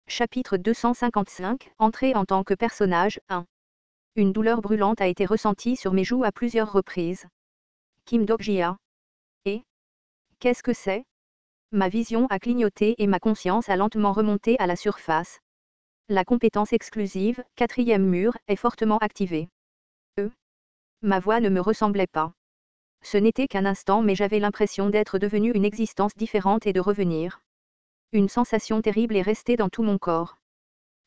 Chapitre 255, Entrée en tant que personnage 1. Une douleur brûlante a été ressentie sur mes joues à plusieurs reprises. Kim Dok-jia. Et qu'est-ce que c'est? Ma vision a clignoté et ma conscience a lentement remonté à la surface. La compétence exclusive, quatrième mur, est fortement activée. Ma voix ne me ressemblait pas. Ce n'était qu'un instant, mais j'avais l'impression d'être devenue une existence différente et de revenir. Une sensation terrible est restée dans tout mon corps.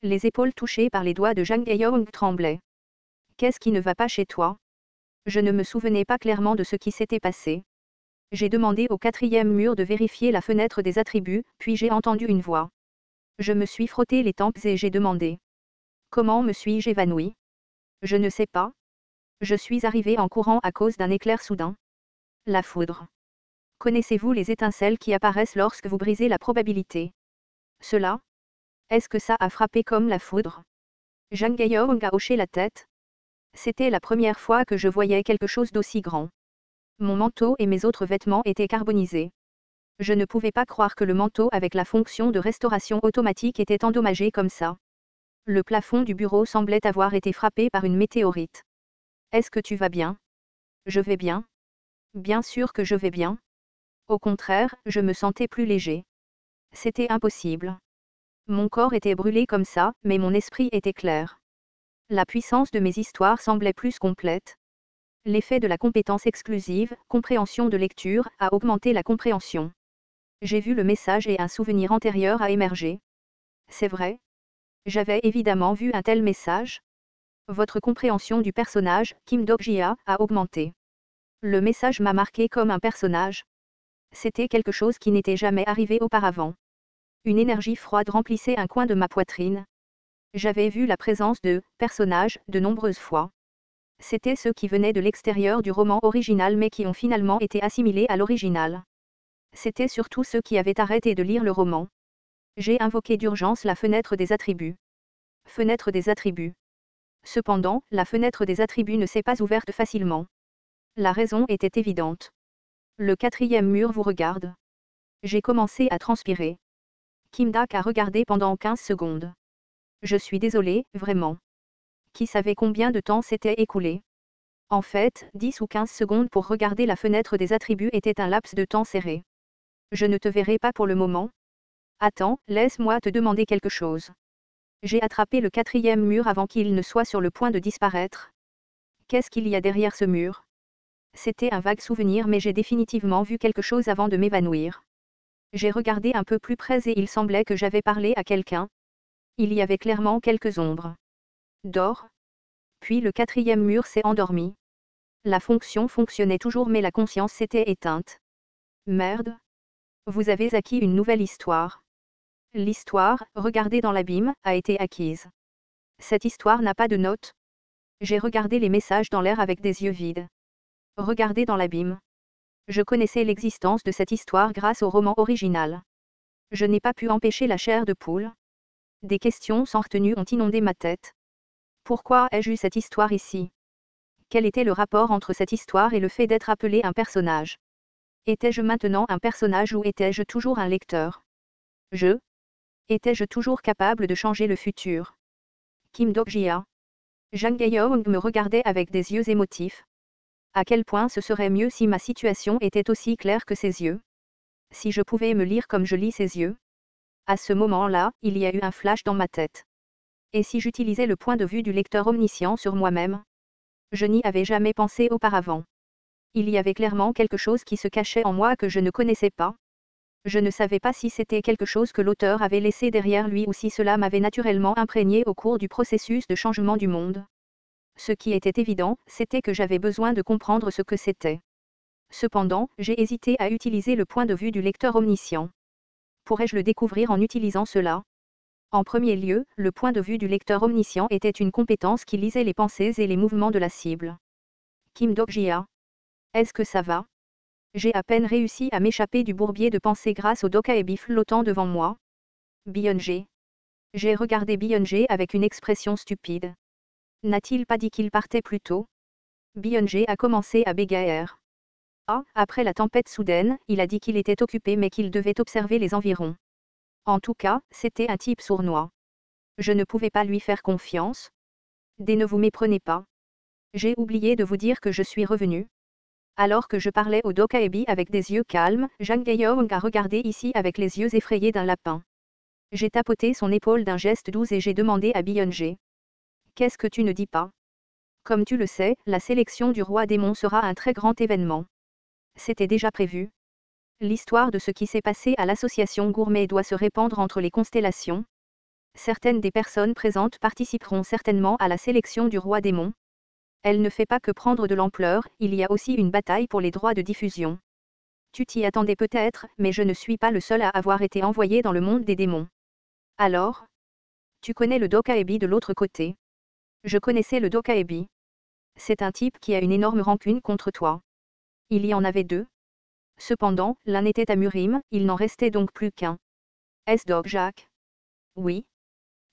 Les épaules touchées par les doigts de Jang Hae-young tremblaient. Qu'est-ce qui ne va pas chez toi? Je ne me souvenais pas clairement de ce qui s'était passé. J'ai demandé au quatrième mur de vérifier la fenêtre des attributs, puis j'ai entendu une voix. Je me suis frotté les tempes et j'ai demandé. Comment me suis-je évanoui? Je ne sais pas. Je suis arrivé en courant à cause d'un éclair soudain. La foudre. Connaissez-vous les étincelles qui apparaissent lorsque vous brisez la probabilité? Cela? Est-ce que ça a frappé comme la foudre? Jang Hae-young a hoché la tête. C'était la première fois que je voyais quelque chose d'aussi grand. Mon manteau et mes autres vêtements étaient carbonisés. Je ne pouvais pas croire que le manteau avec la fonction de restauration automatique était endommagé comme ça. Le plafond du bureau semblait avoir été frappé par une météorite. Est-ce que tu vas bien? Je vais bien. Bien sûr que je vais bien. Au contraire, je me sentais plus léger. C'était impossible. Mon corps était brûlé comme ça, mais mon esprit était clair. La puissance de mes histoires semblait plus complète. L'effet de la compétence exclusive, compréhension de lecture, a augmenté la compréhension. J'ai vu le message et un souvenir antérieur a émergé. C'est vrai. J'avais évidemment vu un tel message. Votre compréhension du personnage, Kim Dok-jia, a augmenté. Le message m'a marqué comme un personnage. C'était quelque chose qui n'était jamais arrivé auparavant. Une énergie froide remplissait un coin de ma poitrine. J'avais vu la présence de personnages de nombreuses fois. C'étaient ceux qui venaient de l'extérieur du roman original mais qui ont finalement été assimilés à l'original. C'étaient surtout ceux qui avaient arrêté de lire le roman. J'ai invoqué d'urgence la fenêtre des attributs. Fenêtre des attributs. Cependant, la fenêtre des attributs ne s'est pas ouverte facilement. La raison était évidente. Le quatrième mur vous regarde. J'ai commencé à transpirer. Kim Dak a regardé pendant 15 secondes. Je suis désolé, vraiment. Qui savait combien de temps s'était écoulé? En fait, 10 ou 15 secondes pour regarder la fenêtre des attributs était un laps de temps serré. Je ne te verrai pas pour le moment. Attends, laisse-moi te demander quelque chose. J'ai attrapé le quatrième mur avant qu'il ne soit sur le point de disparaître. Qu'est-ce qu'il y a derrière ce mur? C'était un vague souvenir mais j'ai définitivement vu quelque chose avant de m'évanouir. J'ai regardé un peu plus près et il semblait que j'avais parlé à quelqu'un. Il y avait clairement quelques ombres. Dors. Puis le quatrième mur s'est endormi. La fonction fonctionnait toujours mais la conscience s'était éteinte. Merde. Vous avez acquis une nouvelle histoire. L'histoire, regardez dans l'abîme, a été acquise. Cette histoire n'a pas de note. J'ai regardé les messages dans l'air avec des yeux vides. Regardez dans l'abîme. Je connaissais l'existence de cette histoire grâce au roman original. Je n'ai pas pu empêcher la chair de poule. Des questions sans retenue ont inondé ma tête. Pourquoi ai-je eu cette histoire ici? Quel était le rapport entre cette histoire et le fait d'être appelé un personnage? Étais-je maintenant un personnage ou étais-je toujours un lecteur? Étais-je toujours capable de changer le futur? Kim Dok-jia. Jang Hae-young me regardait avec des yeux émotifs. À quel point ce serait mieux si ma situation était aussi claire que ses yeux? Si je pouvais me lire comme je lis ses yeux? À ce moment-là, il y a eu un flash dans ma tête. Et si j'utilisais le point de vue du lecteur omniscient sur moi-même? Je n'y avais jamais pensé auparavant. Il y avait clairement quelque chose qui se cachait en moi que je ne connaissais pas. Je ne savais pas si c'était quelque chose que l'auteur avait laissé derrière lui ou si cela m'avait naturellement imprégné au cours du processus de changement du monde. Ce qui était évident, c'était que j'avais besoin de comprendre ce que c'était. Cependant, j'ai hésité à utiliser le point de vue du lecteur omniscient. Pourrais-je le découvrir en utilisant cela? En premier lieu, le point de vue du lecteur omniscient était une compétence qui lisait les pensées et les mouvements de la cible. Kim Dok-jia. Est-ce que ça va? J'ai à peine réussi à m'échapper du bourbier de pensée grâce au Dokaebi flottant devant moi. Byung-jae. J'ai regardé Byung-jae avec une expression stupide. N'a-t-il pas dit qu'il partait plus tôt? Byung-jae a commencé à bégayer. Ah, après la tempête soudaine, il a dit qu'il était occupé mais qu'il devait observer les environs. En tout cas, c'était un type sournois. Je ne pouvais pas lui faire confiance. Ne vous méprenez pas. J'ai oublié de vous dire que je suis revenu. Alors que je parlais au Dokaebi avec des yeux calmes, Jang Gaeyeong a regardé ici avec les yeux effrayés d'un lapin. J'ai tapoté son épaule d'un geste doux et j'ai demandé à Byung-jae. Qu'est-ce que tu ne dis pas? Comme tu le sais, la sélection du roi démon sera un très grand événement. C'était déjà prévu. L'histoire de ce qui s'est passé à l'association Gourmet doit se répandre entre les constellations. Certaines des personnes présentes participeront certainement à la sélection du roi démon. Elle ne fait pas que prendre de l'ampleur, il y a aussi une bataille pour les droits de diffusion. Tu t'y attendais peut-être, mais je ne suis pas le seul à avoir été envoyé dans le monde des démons. Alors? Tu connais le Dokaebi de l'autre côté. Je connaissais le Dokaebi. C'est un type qui a une énorme rancune contre toi. Il y en avait deux. Cependant, l'un était à Murim, il n'en restait donc plus qu'un. Est-ce Dogjak? Oui.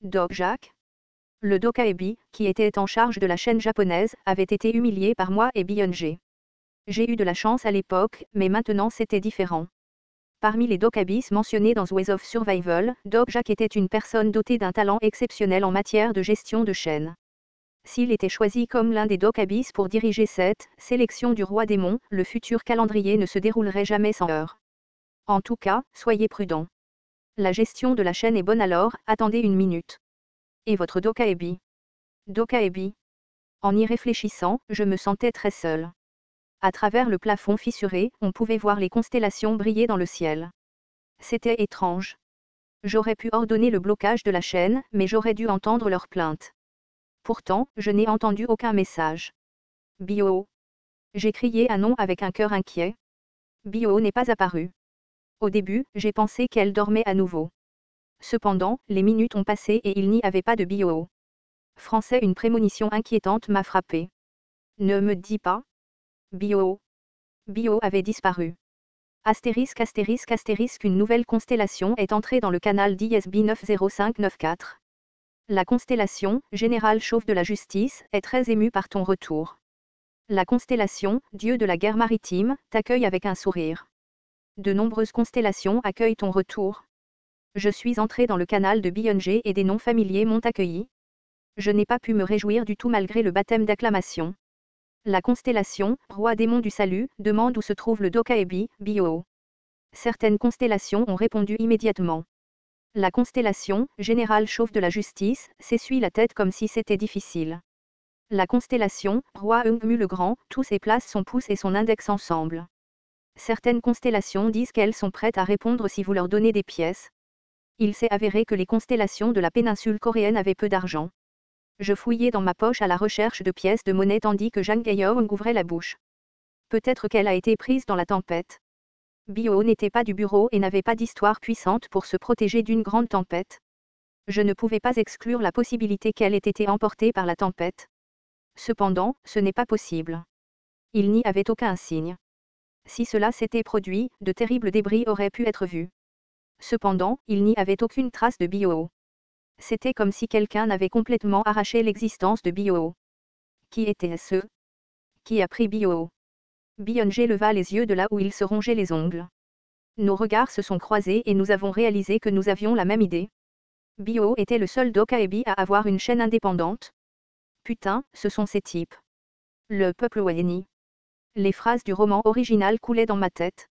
Dogjak? Le Dokaebi, qui était en charge de la chaîne japonaise, avait été humilié par moi et Byung-jae. J'ai eu de la chance à l'époque, mais maintenant c'était différent. Parmi les Dokabis mentionnés dans Ways of Survival, Dogjak était une personne dotée d'un talent exceptionnel en matière de gestion de chaîne. S'il était choisi comme l'un des Dokabis pour diriger cette sélection du roi démon, le futur calendrier ne se déroulerait jamais sans heurts. En tout cas, soyez prudents. La gestion de la chaîne est bonne alors, attendez une minute. Et votre Dokaebi? Dokaebi. En y réfléchissant, je me sentais très seul. À travers le plafond fissuré, on pouvait voir les constellations briller dans le ciel. C'était étrange. J'aurais pu ordonner le blocage de la chaîne, mais j'aurais dû entendre leurs plaintes. Pourtant, je n'ai entendu aucun message. Bio. J'ai crié un nom avec un cœur inquiet. Bio n'est pas apparu. Au début, j'ai pensé qu'elle dormait à nouveau. Cependant, les minutes ont passé et il n'y avait pas de Bio. Français, une prémonition inquiétante m'a frappé. Ne me dis pas. Bio. Bio avait disparu. Astérisque astérisque astérisque, une nouvelle constellation est entrée dans le canal d'ISB 90594. La constellation, Général Chauve de la Justice, est très émue par ton retour. La constellation, Dieu de la guerre maritime, t'accueille avec un sourire. De nombreuses constellations accueillent ton retour. Je suis entré dans le canal de Byung-jae et des noms familiers m'ont accueilli. Je n'ai pas pu me réjouir du tout malgré le baptême d'acclamation. La constellation, Roi démon du salut, demande où se trouve le Dokaebi, Bio. Certaines constellations ont répondu immédiatement. La constellation, Général Chauve de la Justice, s'essuie la tête comme si c'était difficile. La constellation, Roi Eungmu le Grand, tous et place son pouce et son index ensemble. Certaines constellations disent qu'elles sont prêtes à répondre si vous leur donnez des pièces. Il s'est avéré que les constellations de la péninsule coréenne avaient peu d'argent. Je fouillais dans ma poche à la recherche de pièces de monnaie tandis que Jang Gaeyeong ouvrait la bouche. Peut-être qu'elle a été prise dans la tempête. Bio n'était pas du bureau et n'avait pas d'histoire puissante pour se protéger d'une grande tempête. Je ne pouvais pas exclure la possibilité qu'elle ait été emportée par la tempête. Cependant, ce n'est pas possible. Il n'y avait aucun signe. Si cela s'était produit, de terribles débris auraient pu être vus. Cependant, il n'y avait aucune trace de Bio. C'était comme si quelqu'un avait complètement arraché l'existence de Bio. Qui était-ce? Qui a pris Bio? Byung-jae leva les yeux de là où il se rongeait les ongles. Nos regards se sont croisés et nous avons réalisé que nous avions la même idée. Bio était le seul Dokaebi à avoir une chaîne indépendante. Putain, ce sont ces types. Le peuple Weni. Les phrases du roman original coulaient dans ma tête.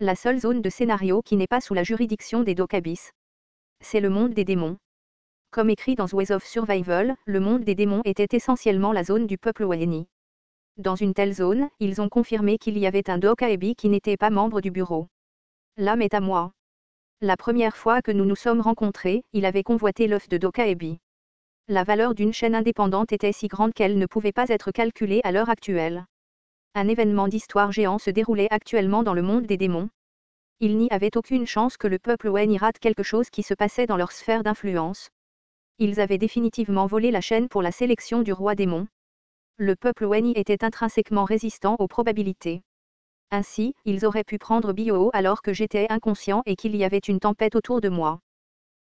La seule zone de scénario qui n'est pas sous la juridiction des Dokabis. C'est le monde des démons. Comme écrit dans Ways of Survival, le monde des démons était essentiellement la zone du peuple Weni. Dans une telle zone, ils ont confirmé qu'il y avait un Dokaebi qui n'était pas membre du bureau. L'âme est à moi. La première fois que nous nous sommes rencontrés, il avait convoité l'œuf de Dokaebi. La valeur d'une chaîne indépendante était si grande qu'elle ne pouvait pas être calculée à l'heure actuelle. Un événement d'histoire géant se déroulait actuellement dans le monde des démons. Il n'y avait aucune chance que le peuple Wen y rate quelque chose qui se passait dans leur sphère d'influence. Ils avaient définitivement volé la chaîne pour la sélection du roi démon. Le peuple Weni était intrinsèquement résistant aux probabilités. Ainsi, ils auraient pu prendre Bio alors que j'étais inconscient et qu'il y avait une tempête autour de moi.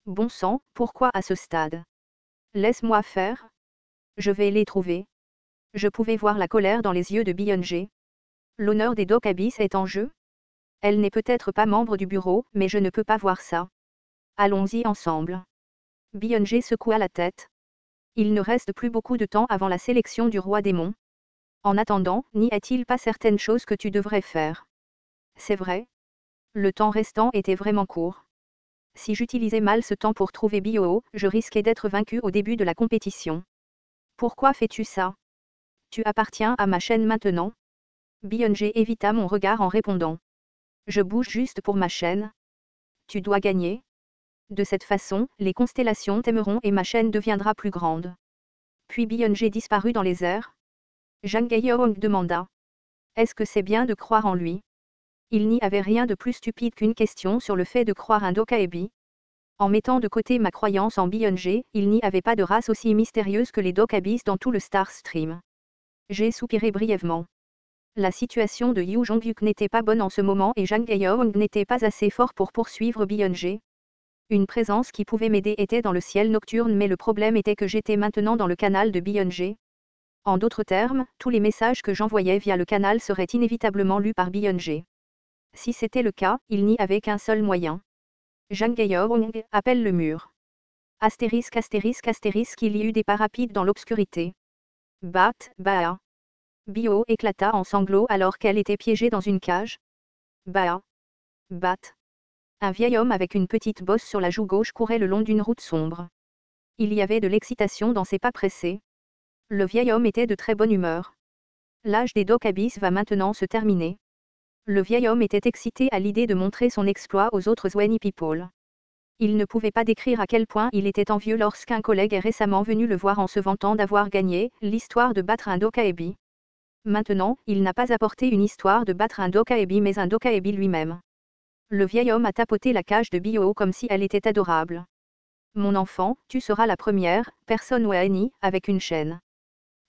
Bon sang, pourquoi à ce stade? Laisse-moi faire. Je vais les trouver. Je pouvais voir la colère dans les yeux de Byung-jae. L'honneur des Dokabis est en jeu? Elle n'est peut-être pas membre du bureau, mais je ne peux pas voir ça. Allons-y ensemble. Byung-jae secoua la tête. Il ne reste plus beaucoup de temps avant la sélection du roi démon. En attendant, n'y a-t-il pas certaines choses que tu devrais faire? C'est vrai. Le temps restant était vraiment court. Si j'utilisais mal ce temps pour trouver Bio, je risquais d'être vaincu au début de la compétition. Pourquoi fais-tu ça? Tu appartiens à ma chaîne maintenant? Byung-jae évita mon regard en répondant. Je bouge juste pour ma chaîne. Tu dois gagner. De cette façon, les constellations t'aimeront et ma chaîne deviendra plus grande. Puis Byung-jae disparut dans les airs. Jang Gae-yeong demanda. Est-ce que c'est bien de croire en lui? Il n'y avait rien de plus stupide qu'une question sur le fait de croire un Dokaebi. En mettant de côté ma croyance en Byung-jae, il n'y avait pas de race aussi mystérieuse que les Dokabis dans tout le Star Stream. J'ai soupiré brièvement. La situation de Yu Jong-hyuk n'était pas bonne en ce moment et Jang Gae-yeong n'était pas assez fort pour poursuivre Byung-jae. Une présence qui pouvait m'aider était dans le ciel nocturne, mais le problème était que j'étais maintenant dans le canal de Byung-jae. En d'autres termes, tous les messages que j'envoyais via le canal seraient inévitablement lus par Byung-jae. Si c'était le cas, il n'y avait qu'un seul moyen. Jang Gae-yeong appelle le mur. Astérisque astérisque astérisque, il y eut des pas rapides dans l'obscurité. Bat, Baa. Bio éclata en sanglots alors qu'elle était piégée dans une cage. Baa. Bat. Un vieil homme avec une petite bosse sur la joue gauche courait le long d'une route sombre. Il y avait de l'excitation dans ses pas pressés. Le vieil homme était de très bonne humeur. L'âge des Dokabis va maintenant se terminer. Le vieil homme était excité à l'idée de montrer son exploit aux autres Zweni People. Il ne pouvait pas décrire à quel point il était envieux lorsqu'un collègue est récemment venu le voir en se vantant d'avoir gagné l'histoire de battre un Dokaebi. Maintenant, il n'a pas apporté une histoire de battre un Dokaebi mais un Dokaebi lui-même. Le vieil homme a tapoté la cage de Bio comme si elle était adorable. Mon enfant, tu seras la première personne Waheni avec une chaîne.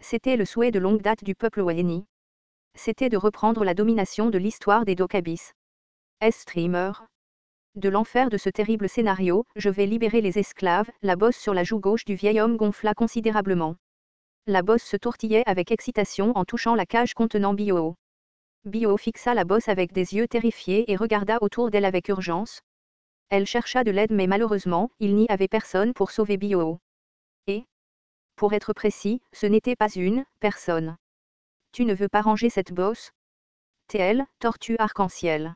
C'était le souhait de longue date du peuple Waheni. C'était de reprendre la domination de l'histoire des Dokabis. Streamer. De l'enfer de ce terrible scénario, je vais libérer les esclaves. La bosse sur la joue gauche du vieil homme gonfla considérablement. La bosse se tortillait avec excitation en touchant la cage contenant Bio. Bio fixa la bosse avec des yeux terrifiés et regarda autour d'elle avec urgence. Elle chercha de l'aide mais malheureusement, il n'y avait personne pour sauver Bio. Et, pour être précis, ce n'était pas une personne. Tu ne veux pas ranger cette bosse? TL, tortue arc-en-ciel.